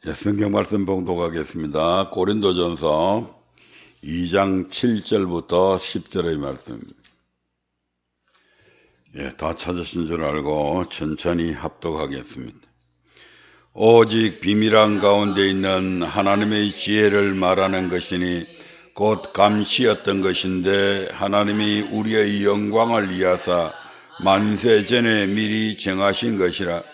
성경 말씀 봉독하겠습니다. 고린도전서 2장 7절부터 10절의 말씀입니다. 다 찾으신 줄 알고 천천히 합독하겠습니다. 오직 비밀한 가운데 있는 하나님의 지혜를 말하는 것이니 곧 감시였던 것인데 하나님이 우리의 영광을 위하사 만세 전에 미리 정하신 것이라.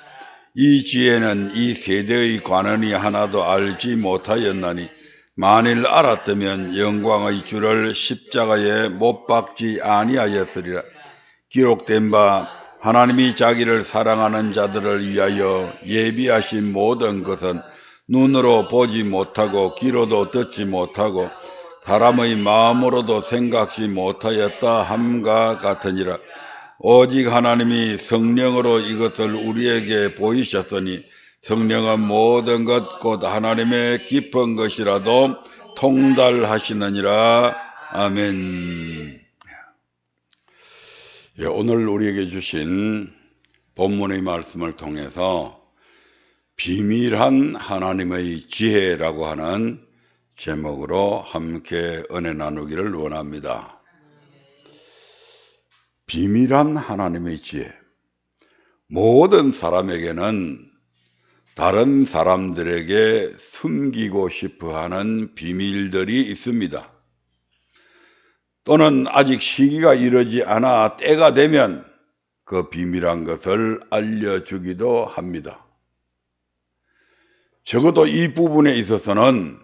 이 지혜는 이 세대의 관원이 하나도 알지 못하였나니 만일 알았다면 영광의 주를 십자가에 못 박지 아니하였으리라. 기록된 바 하나님이 자기를 사랑하는 자들을 위하여 예비하신 모든 것은 눈으로 보지 못하고 귀로도 듣지 못하고 사람의 마음으로도 생각지 못하였다 함과 같으니라. 오직 하나님이 성령으로 이것을 우리에게 보이셨으니 성령은 모든 것 곧 하나님의 깊은 것이라도 통달하시느니라. 아멘. 오늘 우리에게 주신 본문의 말씀을 통해서 비밀한 하나님의 지혜라고 하는 제목으로 함께 은혜 나누기를 원합니다. 비밀한 하나님의 지혜. 모든 사람에게는 다른 사람들에게 숨기고 싶어 하는 비밀들이 있습니다. 또는 아직 시기가 이르지 않아 때가 되면 그 비밀한 것을 알려주기도 합니다. 적어도 이 부분에 있어서는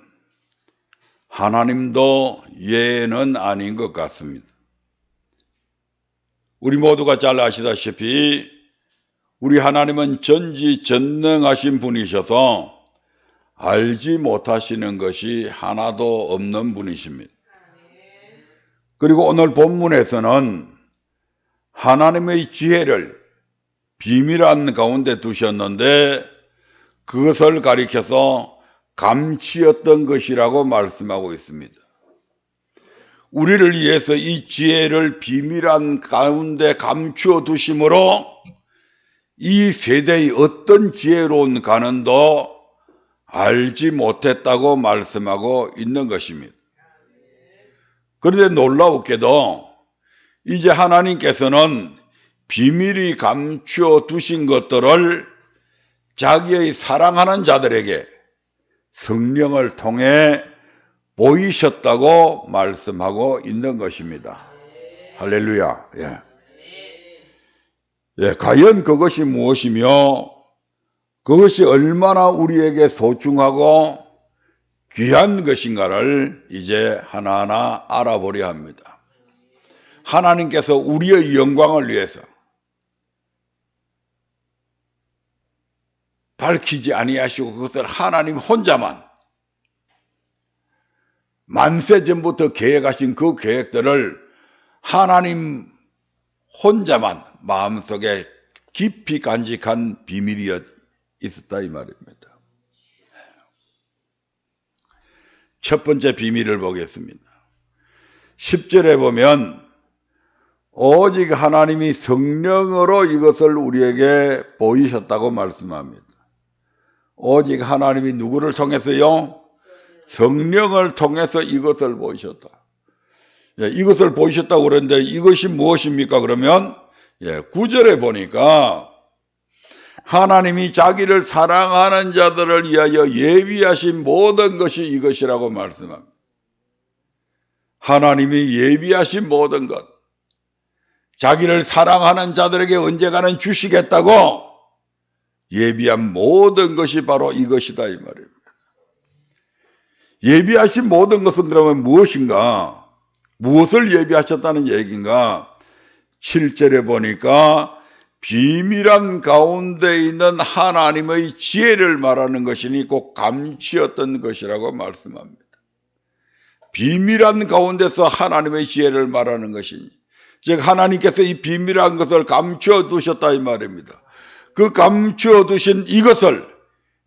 하나님도 예는 아닌 것 같습니다. 우리 모두가 잘 아시다시피 우리 하나님은 전지전능하신 분이셔서 알지 못하시는 것이 하나도 없는 분이십니다. 그리고 오늘 본문에서는 하나님의 지혜를 비밀한 가운데 두셨는데 그것을 가리켜서 감치였던 것이라고 말씀하고 있습니다. 우리를 위해서 이 지혜를 비밀한 가운데 감추어 두심으로 이 세대의 어떤 지혜로운 가는도 알지 못했다고 말씀하고 있는 것입니다. 그런데 놀라웠게도 이제 하나님께서는 비밀히 감추어 두신 것들을 자기의 사랑하는 자들에게 성령을 통해 보이셨다고 말씀하고 있는 것입니다. 할렐루야. 과연 그것이 무엇이며 그것이 얼마나 우리에게 소중하고 귀한 것인가를 이제 하나하나 알아보려 합니다. 하나님께서 우리의 영광을 위해서 밝히지 아니하시고 그것을 하나님 혼자만 만세 전부터 계획하신 그 계획들을 하나님 혼자만 마음속에 깊이 간직한 비밀이 있었다 이 말입니다. 첫 번째 비밀을 보겠습니다. 10절에 보면 오직 하나님이 성령으로 이것을 우리에게 보이셨다고 말씀합니다. 오직 하나님이 누구를 통해서요? 성령을 통해서 이것을 보이셨다. 이것을 보이셨다고 그러는데 이것이 무엇입니까? 그러면 9절에 보니까 하나님이 자기를 사랑하는 자들을 위하여 예비하신 모든 것이 이것이라고 말씀합니다. 하나님이 예비하신 모든 것, 자기를 사랑하는 자들에게 언젠가는 주시겠다고 예비한 모든 것이 바로 이것이다 이 말입니다. 예비하신 모든 것은 그러면 무엇인가? 무엇을 예비하셨다는 얘기인가? 7절에 보니까 비밀한 가운데 있는 하나님의 지혜를 말하는 것이니 곧 감치였던 것이라고 말씀합니다. 비밀한 가운데서 하나님의 지혜를 말하는 것이니 즉 하나님께서 이 비밀한 것을 감추어 두셨다 이 말입니다. 그 감추어 두신 이것을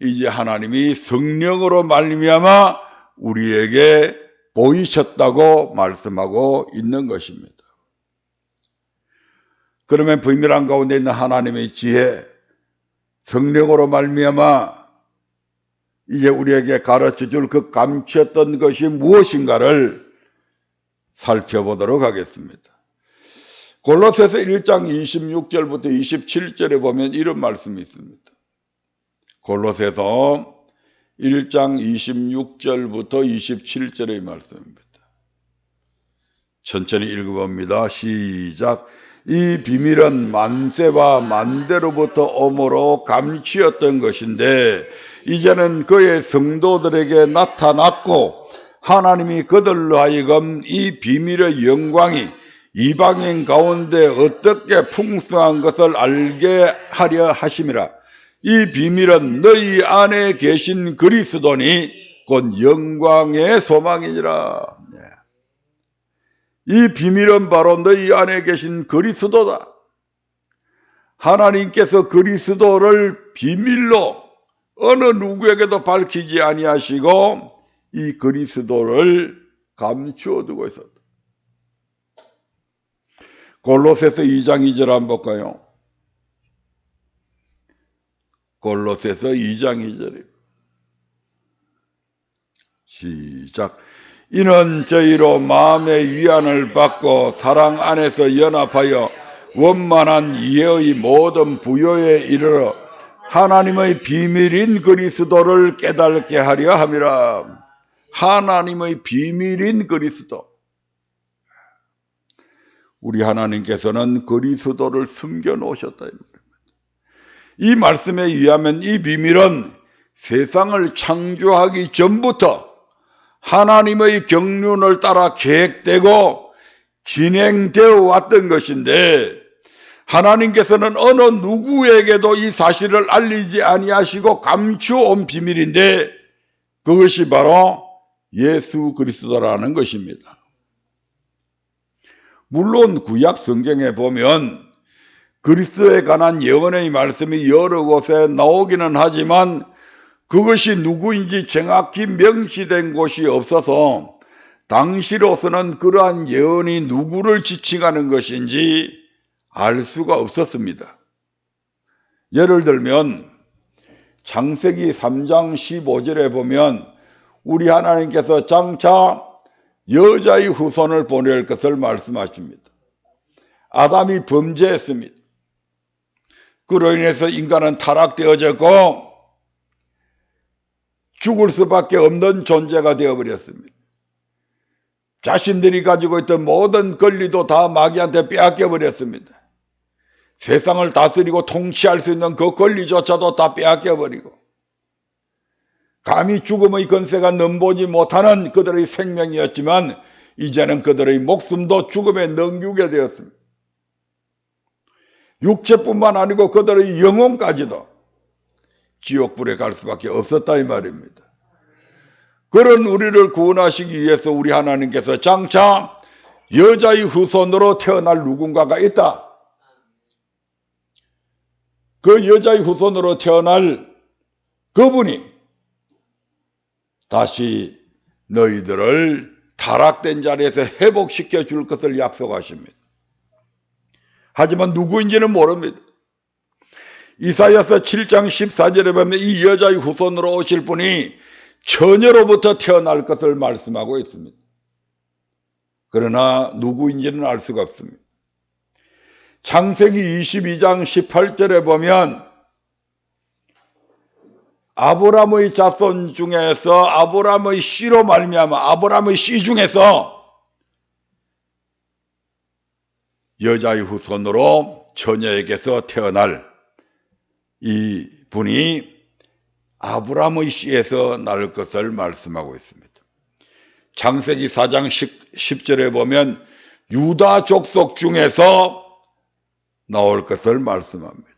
이제 하나님이 성령으로 말미암아 우리에게 보이셨다고 말씀하고 있는 것입니다. 그러면 비밀한 가운데 있는 하나님의 지혜, 성령으로 말미암아 이제 우리에게 가르쳐줄 그 감추었던 것이 무엇인가를 살펴보도록 하겠습니다. 골로새서 1장 26절부터 27절에 보면 이런 말씀이 있습니다. 골로새서 1장 26절부터 27절의 말씀입니다. 천천히 읽어봅니다. 시작. 이 비밀은 만세와 만대로부터 오므로 감추었던 것인데 이제는 그의 성도들에게 나타났고 하나님이 그들로 하여금 이 비밀의 영광이 이방인 가운데 어떻게 풍성한 것을 알게 하려 하심이라. 이 비밀은 너희 안에 계신 그리스도니 곧 영광의 소망이니라. 이 비밀은 바로 너희 안에 계신 그리스도다. 하나님께서 그리스도를 비밀로 어느 누구에게도 밝히지 아니하시고 이 그리스도를 감추어 두고 있었다. 골로새서 2장 2절 한번 볼까요? 골로새서 2장 2절입니다. 시작. 이는 저희로 마음의 위안을 받고 사랑 안에서 연합하여 원만한 이해의 모든 부요에 이르러 하나님의 비밀인 그리스도를 깨닫게 하려 함이라. 하나님의 비밀인 그리스도. 우리 하나님께서는 그리스도를 숨겨 놓으셨다 이 말입니다. 이 말씀에 의하면 이 비밀은 세상을 창조하기 전부터 하나님의 경륜을 따라 계획되고 진행되어 왔던 것인데 하나님께서는 어느 누구에게도 이 사실을 알리지 아니하시고 감추어온 비밀인데 그것이 바로 예수 그리스도라는 것입니다. 물론 구약 성경에 보면 그리스도에 관한 예언의 말씀이 여러 곳에 나오기는 하지만 그것이 누구인지 정확히 명시된 곳이 없어서 당시로서는 그러한 예언이 누구를 지칭하는 것인지 알 수가 없었습니다. 예를 들면 창세기 3장 15절에 보면 우리 하나님께서 장차 여자의 후손을 보낼 것을 말씀하십니다. 아담이 범죄했습니다. 그로 인해서 인간은 타락되어졌고 죽을 수밖에 없는 존재가 되어버렸습니다. 자신들이 가지고 있던 모든 권리도 다 마귀한테 빼앗겨버렸습니다. 세상을 다스리고 통치할 수 있는 그 권리조차도 다 빼앗겨버리고 감히 죽음의 권세가 넘보지 못하는 그들의 생명이었지만 이제는 그들의 목숨도 죽음에 넘기게 되었습니다. 육체뿐만 아니고 그들의 영혼까지도 지옥불에 갈 수밖에 없었다 이 말입니다. 그런 우리를 구원하시기 위해서 우리 하나님께서 장차 여자의 후손으로 태어날 누군가가 있다. 그 여자의 후손으로 태어날 그분이 다시 너희들을 타락된 자리에서 회복시켜 줄 것을 약속하십니다. 하지만 누구인지는 모릅니다. 이사야서 7장 14절에 보면 이 여자의 후손으로 오실 분이 처녀로부터 태어날 것을 말씀하고 있습니다. 그러나 누구인지는 알 수가 없습니다. 창세기 22장 18절에 보면 아브라함의 자손 중에서 아브라함의 씨로 말미암아 아브라함의 씨 중에서 여자의 후손으로 처녀에게서 태어날 이 분이 아브라함의 씨에서 날 것을 말씀하고 있습니다. 창세기 4장 10절에 보면 유다 족속 중에서 나올 것을 말씀합니다.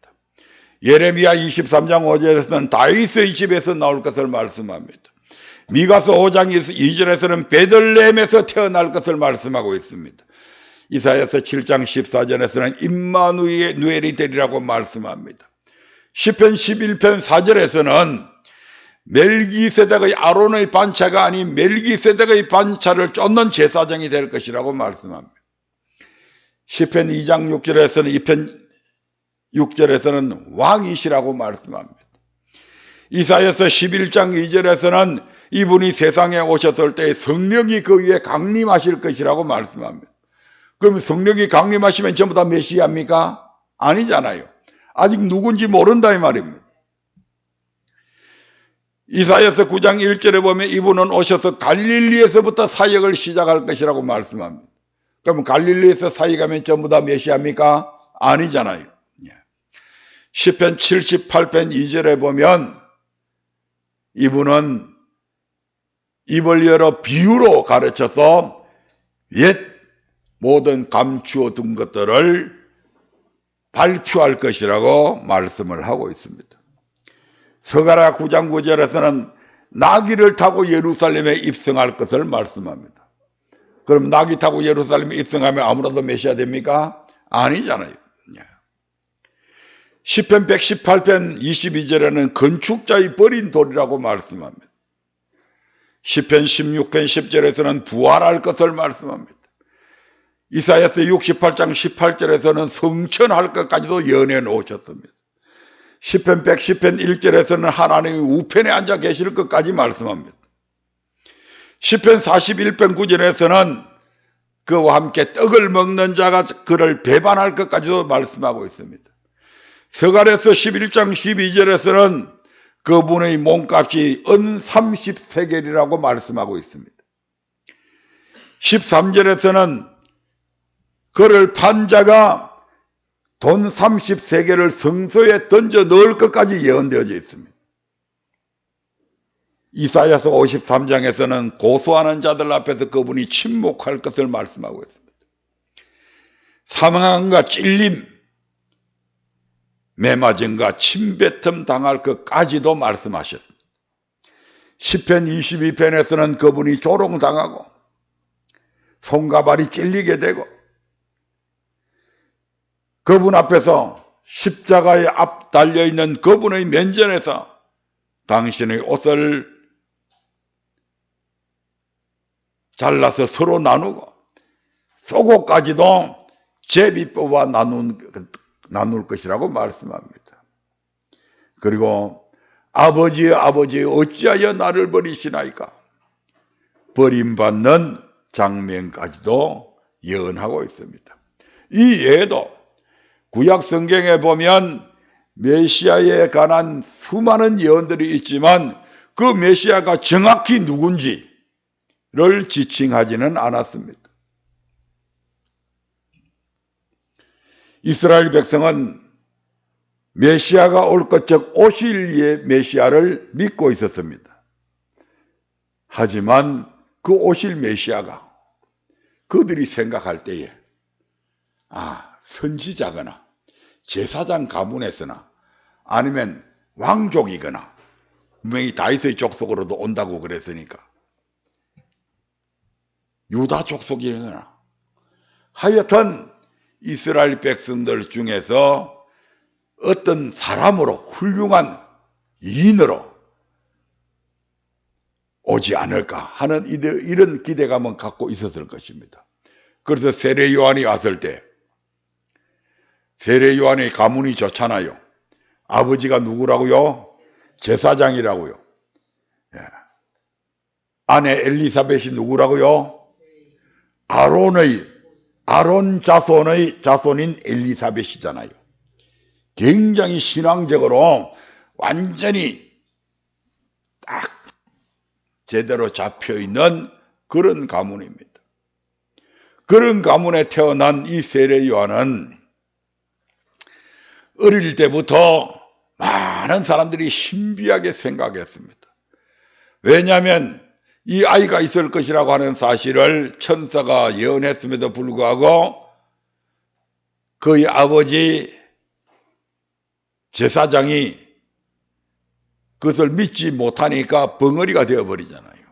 예레미야 23장 5절에서는 다윗의 집에서 나올 것을 말씀합니다. 미가서 5장 2절에서는 베들레헴에서 태어날 것을 말씀하고 있습니다. 이사야서 7장 14절에서는 임마누엘이 되리라고 말씀합니다. 시편 11편 4절에서는 멜기세덱의 아론의 반차가 아닌 멜기세덱의 반차를 쫓는 제사장이 될 것이라고 말씀합니다. 시편 2장 6절에서는 2편 6절에서는 왕이시라고 말씀합니다. 이사야서 11장 2절에서는 이분이 세상에 오셨을 때 성령이 그 위에 강림하실 것이라고 말씀합니다. 그럼 성령이 강림하시면 전부 다 메시아입니까? 아니잖아요. 아직 누군지 모른다 이 말입니다. 이사야서 9장 1절에 보면 이분은 오셔서 갈릴리에서부터 사역을 시작할 것이라고 말씀합니다. 그럼 갈릴리에서 사역하면 전부 다 메시아입니까? 아니잖아요. 시편 78편 2절에 보면 이분은 입을 열어 비유로 가르쳐서 옛 모든 감추어 둔 것들을 발표할 것이라고 말씀을 하고 있습니다. 서가랴 9장 9절에서는 나귀를 타고 예루살렘에 입성할 것을 말씀합니다. 그럼 나귀 타고 예루살렘에 입성하면 아무라도 메시아 됩니까? 아니잖아요. 시편 118편 22절에는 건축자의 버린 돌이라고 말씀합니다. 시편 16편 10절에서는 부활할 것을 말씀합니다. 이사야서 68장 18절에서는 성천할 것까지도 예언해 놓으셨습니다. 시편 110편 1절에서는 하나님의 우편에 앉아 계실 것까지 말씀합니다. 시편 41편 9절에서는 그와 함께 떡을 먹는 자가 그를 배반할 것까지도 말씀하고 있습니다. 서가랴서 11장 12절에서는 그분의 몸값이 은 30세겔이라고 말씀하고 있습니다. 13절에서는 그를 판 자가 돈 30세겔을 성소에 던져 넣을 것까지 예언되어져 있습니다. 이사야서 53장에서는 고소하는 자들 앞에서 그분이 침묵할 것을 말씀하고 있습니다. 사망함과 찔림, 매맞음과 침뱉음 당할 것까지도 말씀하셨습니다. 시편 22편에서는 그분이 조롱당하고 손과 발이 찔리게 되고 그분 앞에서 십자가에 앞 달려있는 그분의 면전에서 당신의 옷을 잘라서 서로 나누고 속옷까지도 제비 뽑아 나눌 것이라고 말씀합니다. 그리고 아버지여 어찌하여 나를 버리시나이까? 버림받는 장면까지도 예언하고 있습니다. 이 예도 구약 성경에 보면 메시아에 관한 수많은 예언들이 있지만 그 메시아가 정확히 누군지를 지칭하지는 않았습니다. 이스라엘 백성은 메시아가 올 것, 즉 오실 메시아를 믿고 있었습니다. 하지만 그 오실 메시아가 그들이 생각할 때에 선지자거나 제사장 가문에서나 아니면 왕족이거나 분명히 다윗의 족속으로도 온다고 그랬으니까 유다 족속이거나 하여튼 이스라엘 백성들 중에서 어떤 사람으로 훌륭한 이인으로 오지 않을까 하는 이런 기대감은 갖고 있었을 것입니다. 그래서 세례 요한이 왔을 때 세례 요한의 가문이 좋잖아요. 아버지가 누구라고요? 제사장이라고요. 아내 엘리사벳이 누구라고요? 아론 자손인 엘리사벳이잖아요. 굉장히 신앙적으로 완전히 딱 제대로 잡혀있는 그런 가문입니다. 그런 가문에 태어난 이 세례 요한은 어릴 때부터 많은 사람들이 신비하게 생각했습니다. 왜냐하면 이 아이가 있을 것이라고 하는 사실을 천사가 예언했음에도 불구하고 그의 아버지 제사장이 그것을 믿지 못하니까 벙어리가 되어버리잖아요.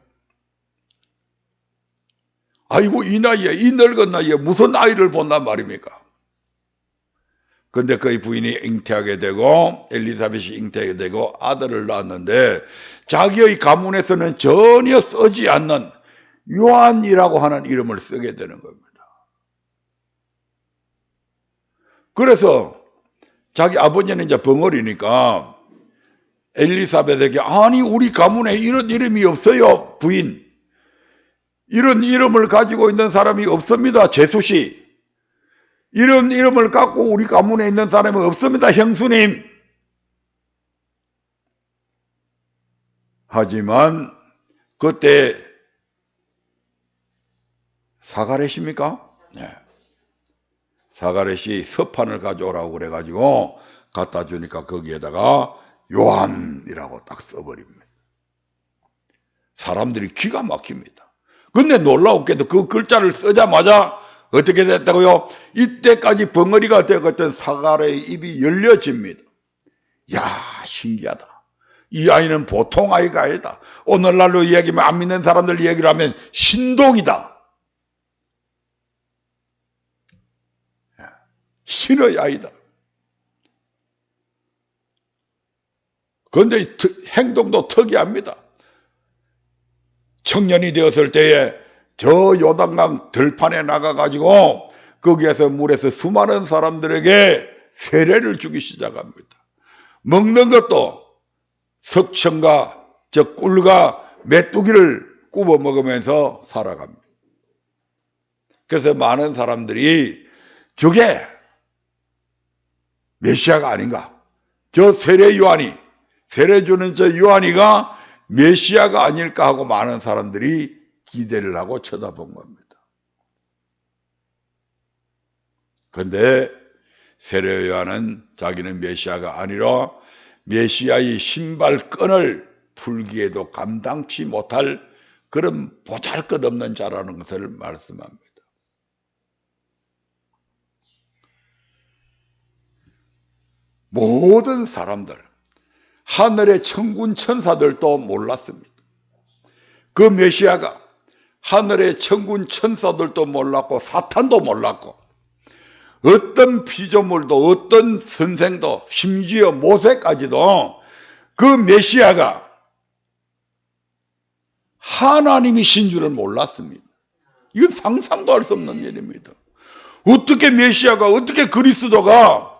아이고 이 나이에 이 늙은 나이에 무슨 아이를 본단 말입니까? 그런데 그의 부인이 잉태하게 되고 엘리사벳이 잉태하게 되고 아들을 낳았는데 자기의 가문에서는 전혀 쓰지 않는 요한이라고 하는 이름을 쓰게 되는 겁니다. 그래서 자기 아버지는 이제 벙어리니까 엘리사벳에게 아니 우리 가문에 이런 이름이 없어요 부인. 이런 이름을 가지고 있는 사람이 없습니다 제수씨. 이런 이름을 갖고 우리 가문에 있는 사람이 없습니다 형수님. 하지만 그때 사가렛입니까? 네. 사가렛이 서판을 가져오라고 그래가지고 갖다 주니까 거기에다가 요한이라고 딱 써버립니다. 사람들이 기가 막힙니다. 근데 놀라웠게도 그 글자를 쓰자마자 어떻게 됐다고요? 이때까지 벙어리가 되었던 사가랴의 입이 열려집니다. 야 신기하다. 이 아이는 보통 아이가 아니다. 오늘날로 이야기하면 안 믿는 사람들 이야기를 하면 신동이다. 신의 아이다. 그런데 행동도 특이합니다. 청년이 되었을 때에 저 요단강 들판에 나가가지고 거기에서 물에서 수많은 사람들에게 세례를 주기 시작합니다. 먹는 것도 석청과 저 꿀과 메뚜기를 굽어 먹으면서 살아갑니다. 그래서 많은 사람들이 저게 메시아가 아닌가? 저 세례 요한이, 세례 주는 저 요한이가 메시아가 아닐까 하고 많은 사람들이 기대를 하고 쳐다본 겁니다. 그런데 세례 요한은 자기는 메시아가 아니라 메시아의 신발끈을 풀기에도 감당치 못할 그런 보잘것없는 자라는 것을 말씀합니다. 모든 사람들, 하늘의 천군 천사들도 몰랐습니다. 그 메시아가 하늘의 천군 천사들도 몰랐고 사탄도 몰랐고 어떤 피조물도 어떤 선생도 심지어 모세까지도 그 메시아가 하나님이신 줄을 몰랐습니다. 이건 상상도 할 수 없는 일입니다. 어떻게 메시아가, 어떻게 그리스도가,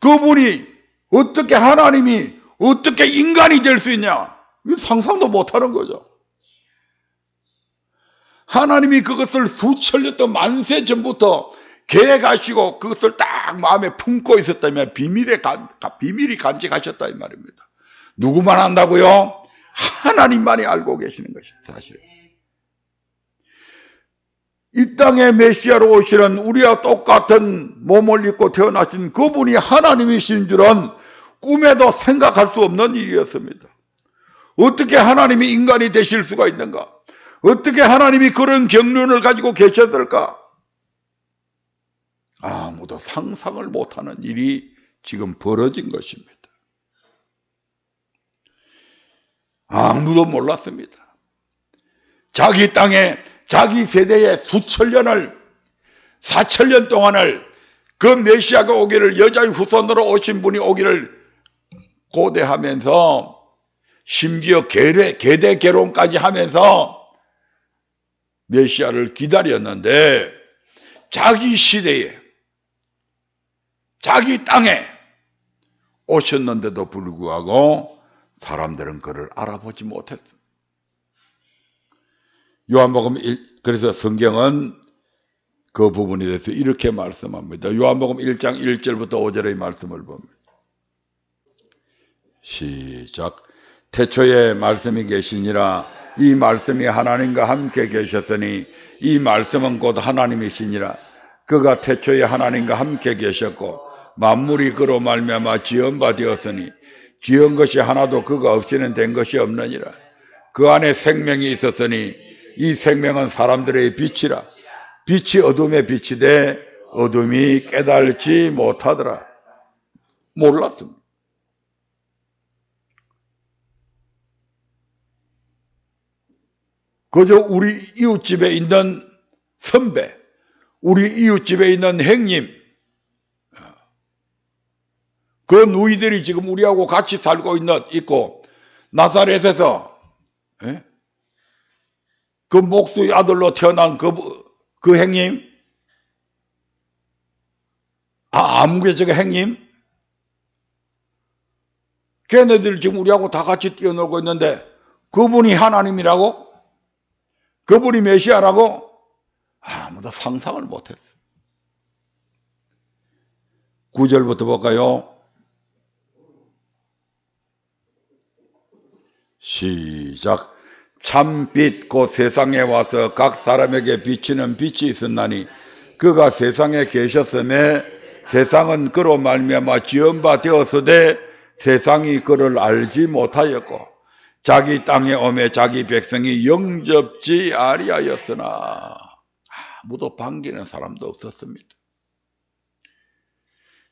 그분이 어떻게 하나님이 어떻게 인간이 될 수 있냐? 이건 상상도 못하는 거죠. 하나님이 그것을 수천 년 동안 만세 전부터 계획하시고 그것을 딱 마음에 품고 있었다면 비밀이 간직하셨다 이 말입니다. 누구만 안다고요? 하나님만이 알고 계시는 것입니다. 사실 이 땅에 메시아로 오시는 우리와 똑같은 몸을 입고 태어나신 그분이 하나님이신 줄은 꿈에도 생각할 수 없는 일이었습니다. 어떻게 하나님이 인간이 되실 수가 있는가? 어떻게 하나님이 그런 경륜을 가지고 계셨을까? 아무도 상상을 못하는 일이 지금 벌어진 것입니다. 아무도 몰랐습니다. 자기 땅에 자기 세대의 수천 년을 4,000년 동안을 그 메시아가 오기를 여자의 후손으로 오신 분이 오기를 고대하면서 심지어 계대 결혼까지 하면서 메시아를 기다렸는데 자기 시대에 자기 땅에 오셨는데도 불구하고 사람들은 그를 알아보지 못했습니다. 요한복음 1, 그래서 성경은 그 부분에 대해서 이렇게 말씀합니다. 요한복음 1장 1절부터 5절의 말씀을 봅니다. 시작. 태초에 말씀이 계시니라. 이 말씀이 하나님과 함께 계셨으니 이 말씀은 곧 하나님이시니라. 그가 태초에 하나님과 함께 계셨고 만물이 그로 말미암아 지은 바 되었으니 지은 것이 하나도 그가 없이는 된 것이 없느니라. 그 안에 생명이 있었으니 이 생명은 사람들의 빛이라. 빛이 어둠에 비치되 어둠이 깨달지 못하더라. 몰랐습니다. 그저 우리 이웃집에 있는 선배, 우리 이웃집에 있는 형님, 그 누이들이 지금 우리하고 같이 살고 있고 나사렛에서 그 목수의 아들로 태어난 그 형님, 아무개저가 형님, 걔네들 지금 우리하고 다 같이 뛰어놀고 있는데 그분이 하나님이라고? 그분이 메시아라고? 아무도 상상을 못했어. 9절부터 볼까요? 시작. 참빛 곧 세상에 와서 각 사람에게 비치는 빛이 있었나니 그가 세상에 계셨음에 세상은 그로 말미암아 지은 바 되었으되 세상이 그를 알지 못하였고 자기 땅에 오매 자기 백성이 영접지 아니하였으나 아무도 반기는 사람도 없었습니다.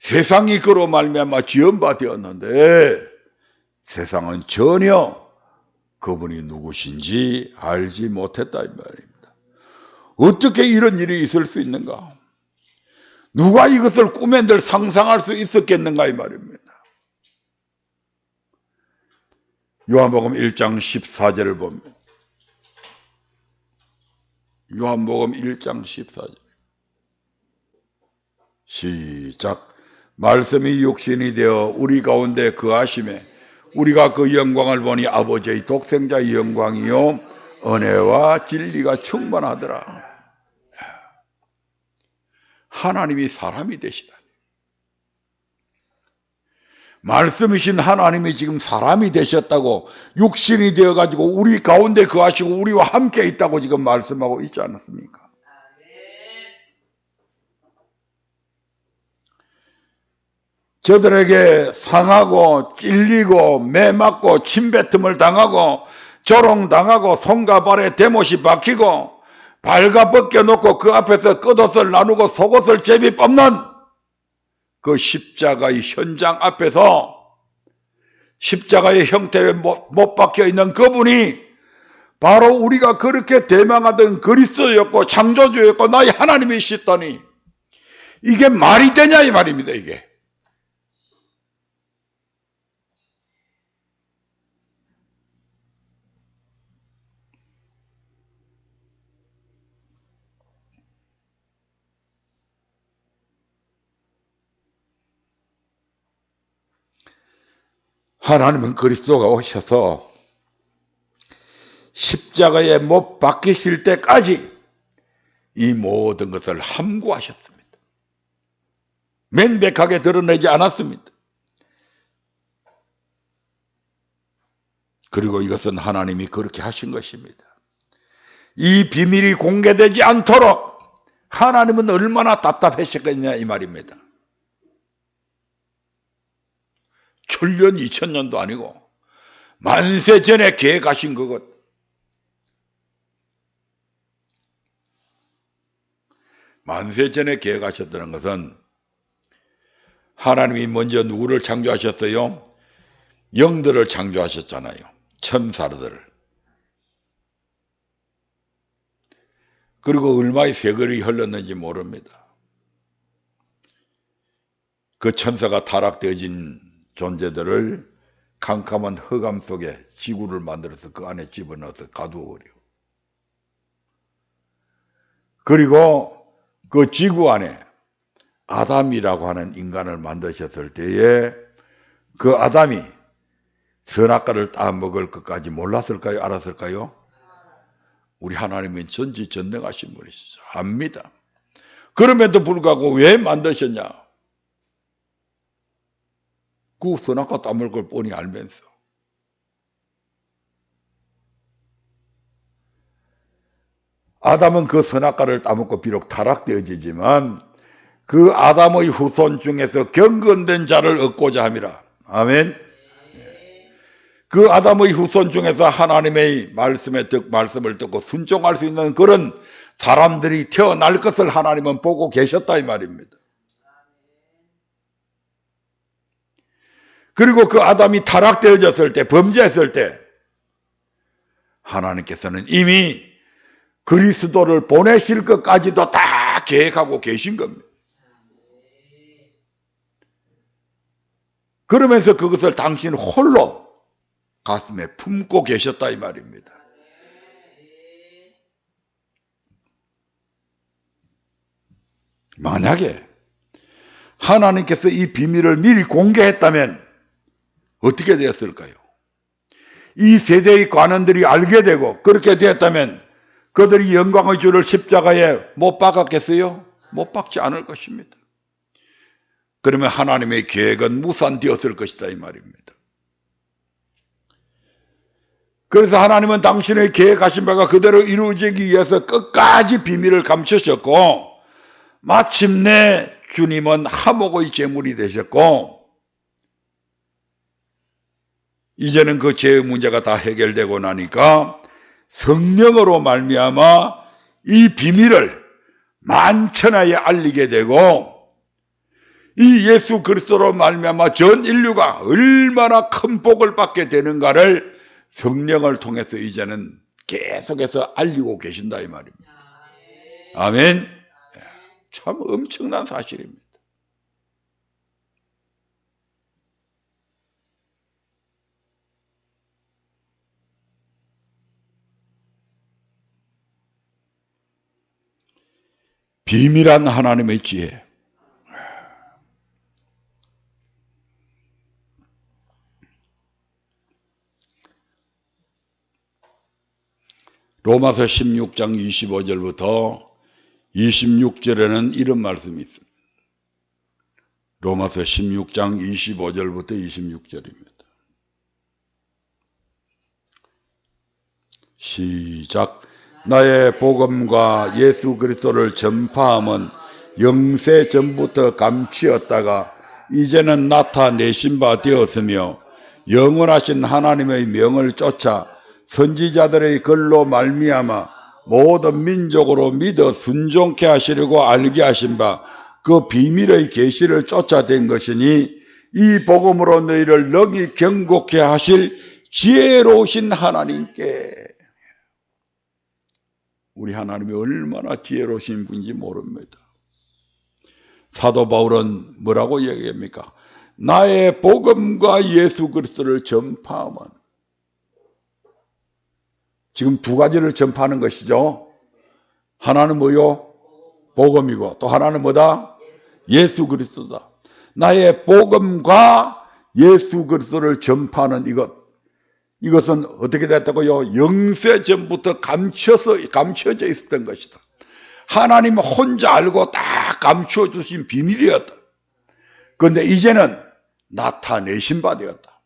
세상이 그로 말미암아 지은 바 되었는데 세상은 전혀 그분이 누구신지 알지 못했다 이 말입니다. 어떻게 이런 일이 있을 수 있는가? 누가 이것을 꿈에 늘 상상할 수 있었겠는가 이 말입니다. 요한복음 1장 14절을 보면 요한복음 1장 14절 시작. 말씀이 육신이 되어 우리 가운데 거하심에 우리가 그 영광을 보니 아버지의 독생자의 영광이요 은혜와 진리가 충만하더라. 하나님이 사람이 되시다니. 말씀이신 하나님이 지금 사람이 되셨다고 육신이 되어가지고 우리 가운데 거하시고 우리와 함께 있다고 지금 말씀하고 있지 않았습니까? 저들에게 상하고 찔리고 매맞고 침뱉음을 당하고 조롱당하고 손과 발에 대못이 박히고 발가 벗겨놓고 그 앞에서 겉옷을 나누고 속옷을 제비 뽑는 그 십자가의 현장 앞에서 십자가의 형태에 못 박혀있는 그분이 바로 우리가 그렇게 대망하던 그리스도였고 창조주였고 나의 하나님이시더니 이게 말이 되냐 이 말입니다. 이게 하나님은 그리스도가 오셔서 십자가에 못 박히실 때까지 이 모든 것을 함구하셨습니다. 명백하게 드러내지 않았습니다. 그리고 이것은 하나님이 그렇게 하신 것입니다. 이 비밀이 공개되지 않도록 하나님은 얼마나 답답하셨겠냐 이 말입니다. 천년 2000년도 아니고 만세 전에 계획하신 그것. 만세 전에 계획하셨다는 것은 하나님이 먼저 누구를 창조하셨어요? 영들을 창조하셨잖아요. 천사들을. 그리고 얼마의 세월이 흘렀는지 모릅니다. 그 천사가 타락되어진 존재들을 캄캄한 흑암 속에 지구를 만들어서 그 안에 집어넣어서 가두어버려. 그리고 그 지구 안에 아담이라고 하는 인간을 만드셨을 때에 그 아담이 선악과를 따먹을 것까지 몰랐을까요? 알았을까요? 우리 하나님은 전지전능하신 분이시죠. 압니다. 그럼에도 불구하고 왜 만드셨냐? 그 선악과 따먹을 걸 뻔히 알면서. 아담은 그 선악과를 따먹고 비록 타락되어지지만 그 아담의 후손 중에서 경건된 자를 얻고자 함이라. 아멘. 그 아담의 후손 중에서 하나님의 말씀을 듣고 순종할 수 있는 그런 사람들이 태어날 것을 하나님은 보고 계셨다 이 말입니다. 그리고 그 아담이 타락되어졌을 때, 범죄했을 때 하나님께서는 이미 그리스도를 보내실 것까지도 다 계획하고 계신 겁니다. 그러면서 그것을 당신 홀로 가슴에 품고 계셨다 이 말입니다. 만약에 하나님께서 이 비밀을 미리 공개했다면 어떻게 되었을까요? 이 세대의 관원들이 알게 되고 그렇게 되었다면 그들이 영광의 주를 십자가에 못 박았겠어요? 못 박지 않을 것입니다. 그러면 하나님의 계획은 무산되었을 것이다 이 말입니다. 그래서 하나님은 당신의 계획하신 바가 그대로 이루어지기 위해서 끝까지 비밀을 감추셨고 마침내 주님은 화목의 제물이 되셨고 이제는 그 죄의 문제가 다 해결되고 나니까 성령으로 말미암아 이 비밀을 만천하에 알리게 되고 이 예수 그리스도로 말미암아 전 인류가 얼마나 큰 복을 받게 되는가를 성령을 통해서 이제는 계속해서 알리고 계신다 이 말입니다. 아멘. 참 엄청난 사실입니다. 비밀한 하나님의 지혜. 로마서 16장 25절부터 26절에는 이런 말씀이 있습니다. 로마서 16장 25절부터 26절입니다. 시작. 나의 복음과 예수 그리스도를 전파함은 영세 전부터 감추었다가 이제는 나타내신 바 되었으며 영원하신 하나님의 명을 쫓아 선지자들의 글로 말미암아 모든 민족으로 믿어 순종케 하시려고 알게 하신 바 그 비밀의 계시를 쫓아낸 것이니 이 복음으로 너희를 능히 경고케 하실 지혜로우신 하나님께. 우리 하나님이 얼마나 지혜로우신 분인지 모릅니다. 사도 바울은 뭐라고 얘기합니까? 나의 복음과 예수 그리스도를 전파하면. 지금 두 가지를 전파하는 것이죠. 하나는 뭐요? 복음이고 또 하나는 뭐다? 예수 그리스도다. 나의 복음과 예수 그리스도를 전파하는 이것은 어떻게 됐다고요? 영세 전부터 감춰져 있었던 것이다. 하나님 혼자 알고 다 감추어 주신 비밀이었다. 그런데 이제는 나타내신 바 되었다.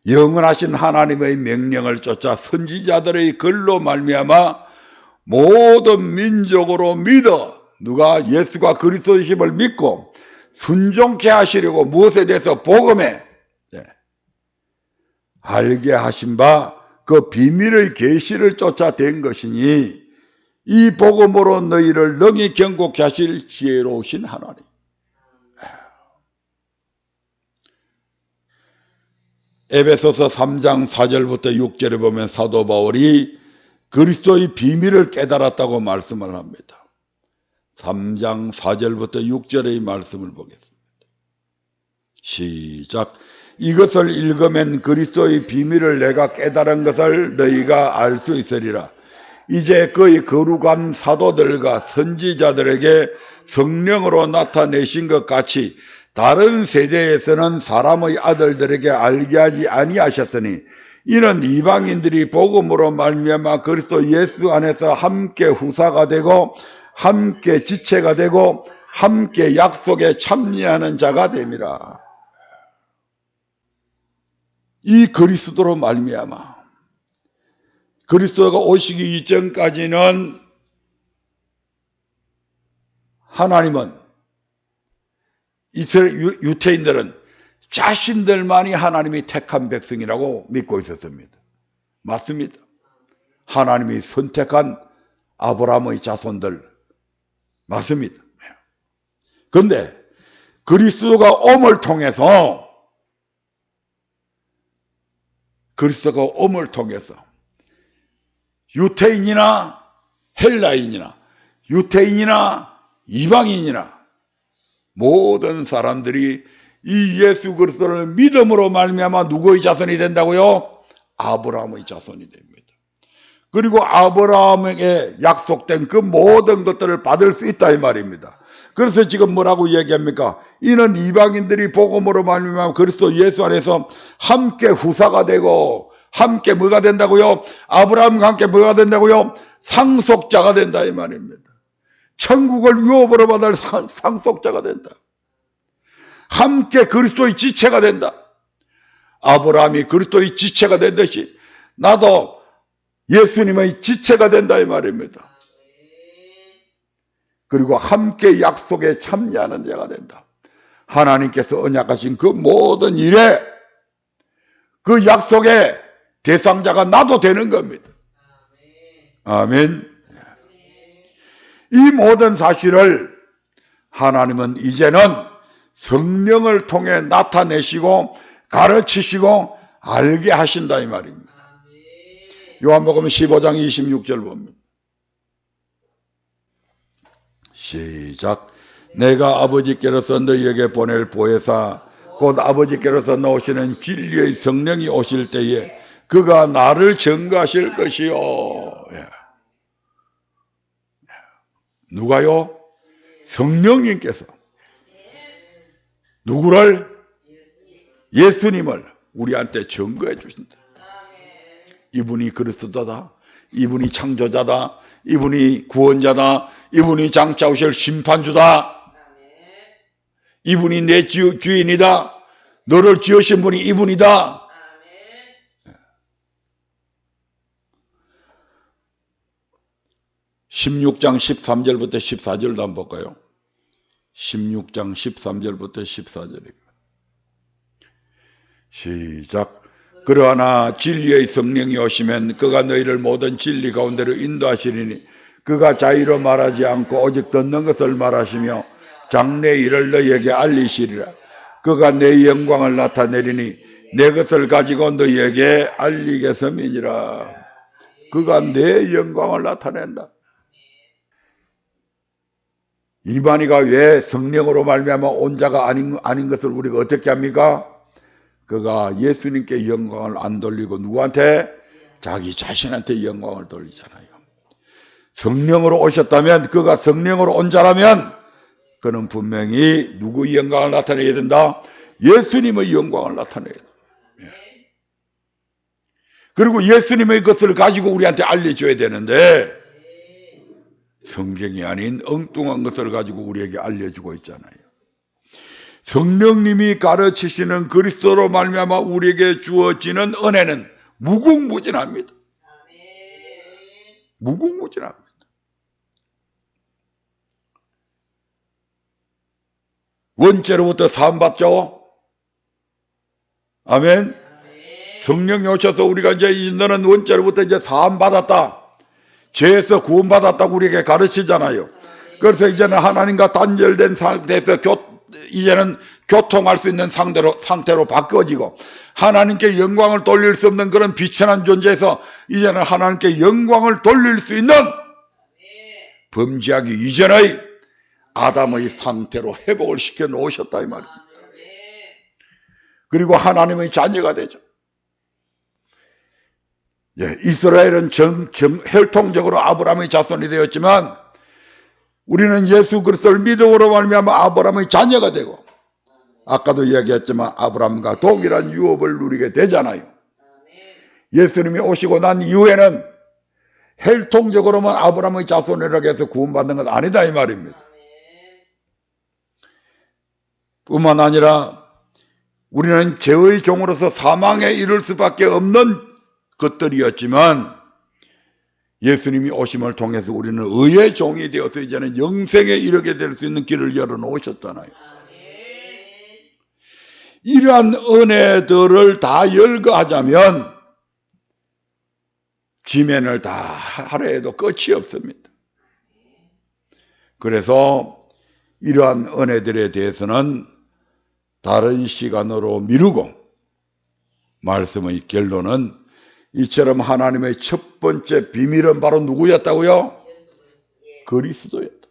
영원하신 하나님의 명령을 쫓아 선지자들의 글로 말미암아 모든 민족으로 믿어 누가 예수가 그리스도이심을 믿고 순종케 하시려고 무엇에 대해서 복음에 알게 하신 바 그 비밀의 계시를 쫓아낸 것이니 이 복음으로 너희를 능히 경고케 하실 지혜로우신 하나님. 에베소서 3장 4절부터 6절에 보면 사도 바울이 그리스도의 비밀을 깨달았다고 말씀을 합니다. 3장 4절부터 6절의 말씀을 보겠습니다. 시작. 이것을 읽으면 그리스도의 비밀을 내가 깨달은 것을 너희가 알 수 있으리라. 이제 그의 거룩한 사도들과 선지자들에게 성령으로 나타내신 것 같이 다른 세대에서는 사람의 아들들에게 알게 하지 아니하셨으니 이는 이방인들이 복음으로 말미암아 그리스도 예수 안에서 함께 후사가 되고 함께 지체가 되고 함께 약속에 참여하는 자가 됨이라. 이 그리스도로 말미암아 그리스도가 오시기 이전까지는 하나님은 유태인들은 자신들만이 하나님이 택한 백성이라고 믿고 있었습니다. 맞습니다. 하나님이 선택한 아브라함의 자손들 맞습니다. 그런데 그리스도가 옴을 통해서 유태인이나 헬라인이나 유태인이나 이방인이나 모든 사람들이 이 예수 그리스도를 믿음으로 말미암아 누구의 자손이 된다고요? 아브라함의 자손이 됩니다. 그리고 아브라함에게 약속된 그 모든 것들을 받을 수 있다 이 말입니다. 그래서 지금 뭐라고 얘기합니까? 이는 이방인들이 복음으로 말미암아 그리스도 예수 안에서 함께 후사가 되고 함께 뭐가 된다고요? 아브라함과 함께 뭐가 된다고요? 상속자가 된다 이 말입니다. 천국을 유업으로 받을 상속자가 된다. 함께 그리스도의 지체가 된다. 아브라함이 그리스도의 지체가 된 듯이 나도 예수님의 지체가 된다 이 말입니다. 그리고 함께 약속에 참여하는 자가 된다. 하나님께서 언약하신 그 모든 일에 그 약속의 대상자가 나도 되는 겁니다. 아멘. 이 모든 사실을 하나님은 이제는 성령을 통해 나타내시고 가르치시고 알게 하신다 이 말입니다. 요한복음 15장 26절 봅니다. 시작. 내가 아버지께로서 너희에게 보낼 보혜사 곧 아버지께로서 나오시는 진리의 성령이 오실 때에 그가 나를 증거하실 것이요. 누가요? 성령님께서 누구를? 예수님을 우리한테 증거해 주신다. 이분이 그리스도다. 이분이 창조자다. 이분이 구원자다. 이분이 장차 오실 심판주다. 이분이 내 주인이다. 너를 지으신 분이 이분이다. 16장 13절부터 14절도 한번 볼까요? 16장 13절부터 14절입니다. 시작. 그러나 진리의 성령이 오시면 그가 너희를 모든 진리 가운데로 인도하시리니 그가 자의로 말하지 않고 오직 듣는 것을 말하시며 장래 일을 너희에게 알리시리라. 그가 내 영광을 나타내리니 내 것을 가지고 너희에게 알리겠음이니라. 그가 내 영광을 나타낸다. 이만희가 왜 성령으로 말미암아 온 자가 아닌 것을 우리가 어떻게 합니까? 그가 예수님께 영광을 안 돌리고 누구한테? 자기 자신한테 영광을 돌리잖아요. 성령으로 오셨다면, 그가 성령으로 온 자라면 그는 분명히 누구의 영광을 나타내야 된다? 예수님의 영광을 나타내야 된다. 그리고 예수님의 것을 가지고 우리한테 알려줘야 되는데 성경이 아닌 엉뚱한 것을 가지고 우리에게 알려주고 있잖아요. 성령님이 가르치시는 그리스도로 말미암아 우리에게 주어지는 은혜는 무궁무진합니다. 무궁무진합니다. 원죄로부터 사함받죠. 아멘. 성령이 오셔서 우리가 이제 너는 원죄로부터 이제 사함받았다. 죄에서 구원받았다고 우리에게 가르치잖아요. 그래서 이제는 하나님과 단절된 상태에서 이제는 교통할 수 있는 상태로 바꿔지고 하나님께 영광을 돌릴 수 없는 그런 비천한 존재에서 이제는 하나님께 영광을 돌릴 수 있는 범죄하기 이전의 아담의 상태로 회복을 시켜 놓으셨다 이 말입니다. 그리고 하나님의 자녀가 되죠. 이스라엘은 혈통적으로 아브라함의 자손이 되었지만 우리는 예수 그리스도를 믿음으로 말미암아 아브라함의 자녀가 되고 아까도 이야기했지만 아브라함과 동일한 유업을 누리게 되잖아요. 예수님이 오시고 난 이후에는 혈통적으로만 아브라함의 자손이라고 해서 구원받는 건 아니다 이 말입니다. 뿐만 아니라 우리는 죄의 종으로서 사망에 이를 수밖에 없는 것들이었지만 예수님이 오심을 통해서 우리는 의의 종이 되어서 이제는 영생에 이르게 될 수 있는 길을 열어놓으셨잖아요. 이러한 은혜들을 다 열거하자면 지면을 다 하려 해도 끝이 없습니다. 그래서 이러한 은혜들에 대해서는 다른 시간으로 미루고 말씀의 결론은 이처럼 하나님의 첫 번째 비밀은 바로 누구였다고요? 그리스도였다.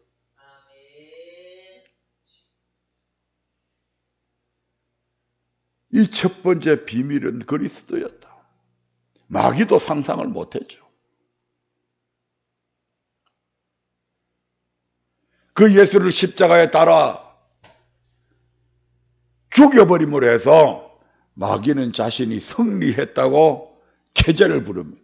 이 첫 번째 비밀은 그리스도였다. 마귀도 상상을 못했죠. 그 예수를 십자가에 따라 죽여버림으로 해서 마귀는 자신이 승리했다고 계제를 부릅니다.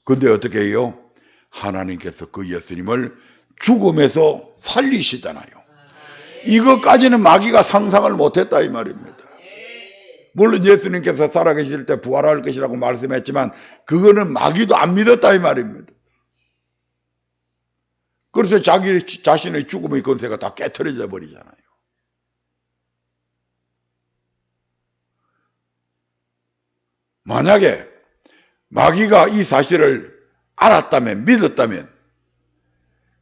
근데 어떻게 해요? 하나님께서 그 예수님을 죽음에서 살리시잖아요. 이것까지는 마귀가 상상을 못했다 이 말입니다. 물론 예수님께서 살아계실 때 부활할 것이라고 말씀했지만 그거는 마귀도 안 믿었다 이 말입니다. 그래서 자기 자신의 죽음의 권세가 다 깨트려져 버리잖아요. 만약에 마귀가 이 사실을 알았다면, 믿었다면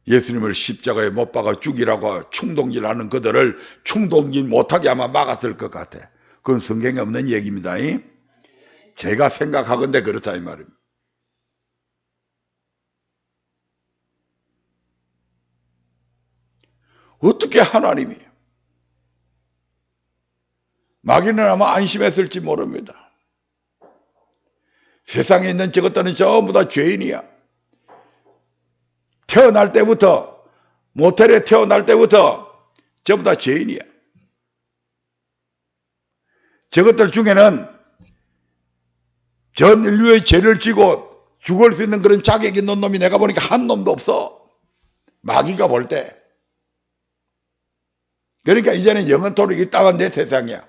예수님을 십자가에 못 박아 죽이라고 충동질하는 그들을 충동질 못하게 아마 막았을 것 같아. 그건 성경에 없는 얘기입니다. 제가 생각하건대 그렇다 이 말입니다. 어떻게 하나님이 마귀는 아마 안심했을지 모릅니다. 세상에 있는 저것들은 전부 다 죄인이야. 태어날 때부터, 모텔에 태어날 때부터 전부 다 죄인이야. 저것들 중에는 전 인류의 죄를 지고 죽을 수 있는 그런 자격이 있는 놈이 내가 보니까 한 놈도 없어. 마귀가 볼 때. 그러니까 이제는 영원토록 이 땅은 내 세상이야.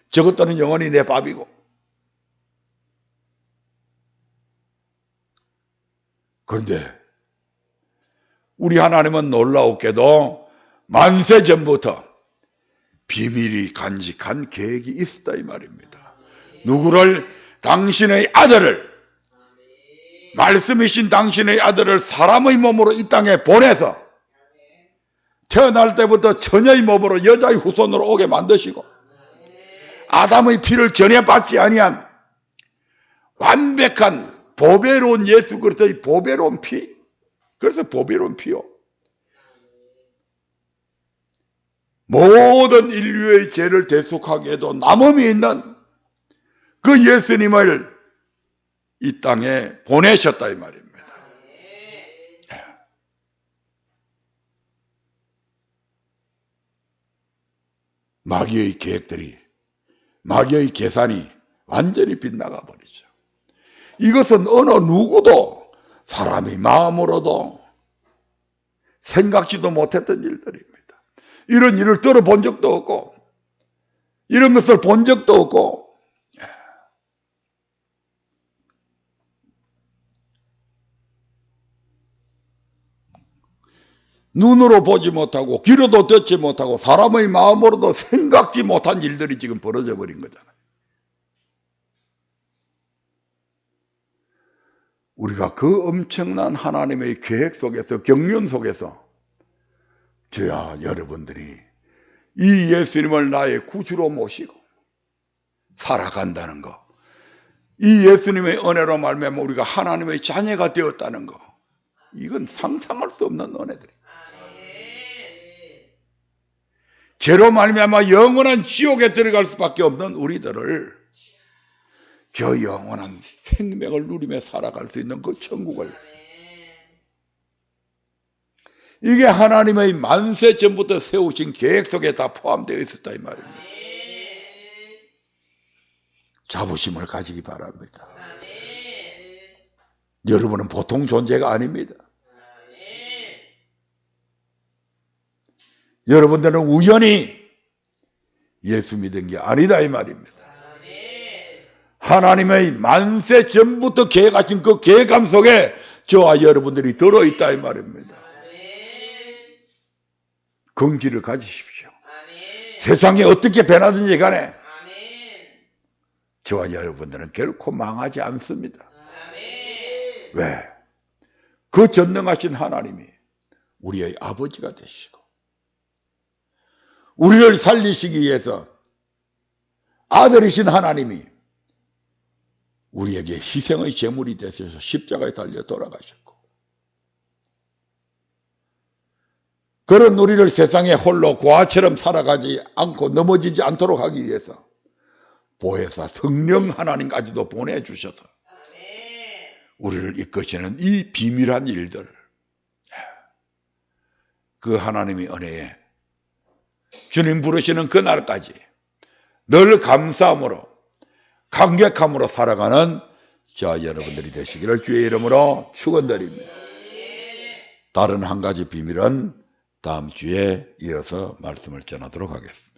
저것들은 영원히 내 밥이고. 그런데 우리 하나님은 놀라웠게도 만세 전부터 비밀이 간직한 계획이 있었다 이 말입니다. 누구를? 당신의 아들을, 말씀이신 당신의 아들을 사람의 몸으로 이 땅에 보내서 태어날 때부터 처녀의 몸으로 여자의 후손으로 오게 만드시고 아담의 피를 전혀 받지 아니한 완벽한 보배로운 예수 그리스도의 보배로운 피, 그래서 보배로운 피요. 모든 인류의 죄를 대속하기에도 남음이 있는 그 예수님을 이 땅에 보내셨다 이 말입니다. 마귀의 계획들이, 마귀의 계산이 완전히 빗나가 버리죠. 이것은 어느 누구도 사람의 마음으로도 생각지도 못했던 일들입니다. 이런 일을 들어본 적도 없고 이런 것을 본 적도 없고 눈으로 보지 못하고 귀로도 듣지 못하고 사람의 마음으로도 생각지 못한 일들이 지금 벌어져 버린 거잖아요. 우리가 그 엄청난 하나님의 계획 속에서, 경륜 속에서 저야 여러분들이 이 예수님을 나의 구주로 모시고 살아간다는 거, 이 예수님의 은혜로 말미암아 우리가 하나님의 자녀가 되었다는 거, 이건 상상할 수 없는 은혜들입니다. 죄로 말미암아 영원한 지옥에 들어갈 수밖에 없는 우리들을 저 영원한 생명을 누리며 살아갈 수 있는 그 천국을, 이게 하나님의 만세 전부터 세우신 계획 속에 다 포함되어 있었다 이 말입니다. 자부심을 가지기 바랍니다. 여러분은 보통 존재가 아닙니다. 여러분들은 우연히 예수 믿은 게 아니다 이 말입니다. 하나님의 만세 전부터 계획하신 그 계획감 속에 저와 여러분들이 들어있다 이 말입니다. 긍지를 가지십시오. 세상이 어떻게 변하든지 간에 저와 여러분들은 결코 망하지 않습니다. 왜? 그 전능하신 하나님이 우리의 아버지가 되시고 우리를 살리시기 위해서 아들이신 하나님이 우리에게 희생의 제물이 되셔서 십자가에 달려 돌아가셨고, 그런 우리를 세상에 홀로 고아처럼 살아가지 않고 넘어지지 않도록 하기 위해서 보혜사 성령 하나님까지도 보내주셔서 우리를 이끄시는 이 비밀한 일들, 그 하나님의 은혜에 주님 부르시는 그날까지 늘 감사함으로 감격함으로 살아가는 저 여러분들이 되시기를 주의 이름으로 축원드립니다. 다른 한 가지 비밀은 다음 주에 이어서 말씀을 전하도록 하겠습니다.